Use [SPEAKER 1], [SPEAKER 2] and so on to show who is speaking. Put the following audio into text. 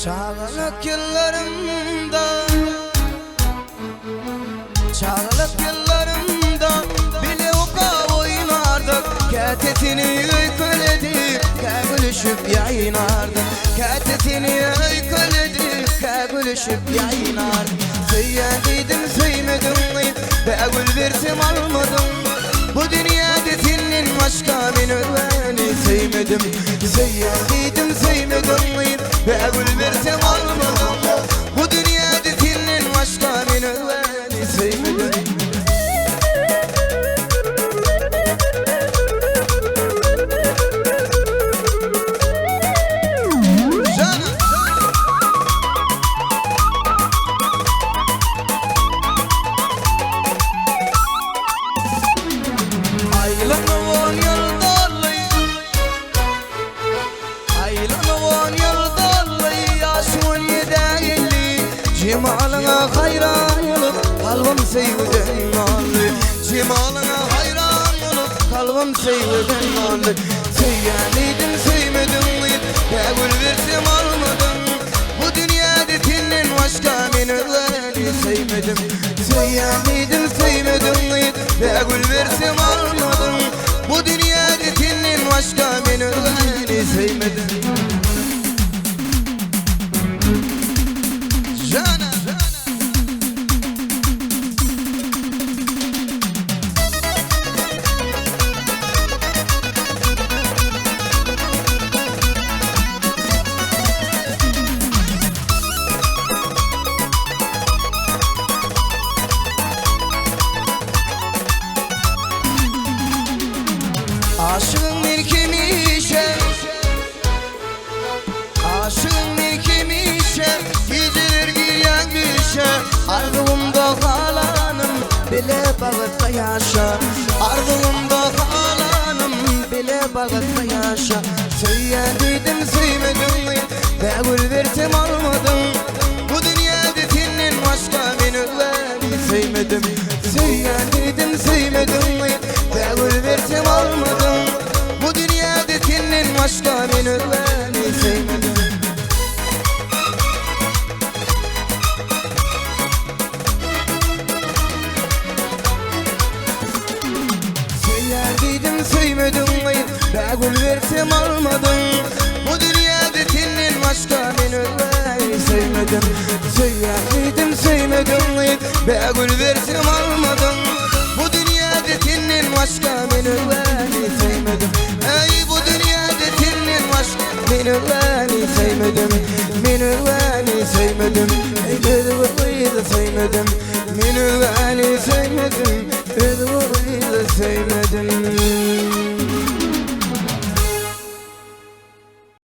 [SPEAKER 1] Çağlalık yıllarımda, çağlalık yıllarımda bile oka oynardık. Ketetini öyküledik, gülüşüp yayınardık. Ketetini öyküledik, gülüşüp yayınardık. Söyleydim söylemedim, gül versem almadım. Bu dünyada senin başka beni sevmedim. Söyledim söylemedim, gül versem almadım. Bu dünyada senin başka beni sevmedim. Cemalına hayran olup kalbim sevden aldı. Cemalına hayran olup kalbim sevden aldı. Söyledim söylemedim, gül versem almadım. Bu dünyada senin başka beni sevmedim. Söyledim söylemedim, gül versem almadım. Bu dünyada senin başka beni sevmedim. Aşığın bir kimişe, aşığın bir kimişe, geceler giren gişe. Ardımda kalanım bile bağıtta yaşa. Ardımda kalanım bile bağıtta yaşa. Söyledim söylemedim, gül versem almadım. Bu dünyada senin başka beni sevmedim. Söyledim söylemedim, gül versem almadım. Bu dünyada senin başka beni sevmedim. Söyledim söylemedim, gül versem almadım. Bu dünyada senin başka beni sevmedim. Söyledim söylemedim, gül versem almadım. Bu dünyada senin başka beni sevmedim. Ey bu dünyada senin başka beni sevmedim. Beni sevmedim, beni sevmedim. Beni sevmedim, beni sevmedim.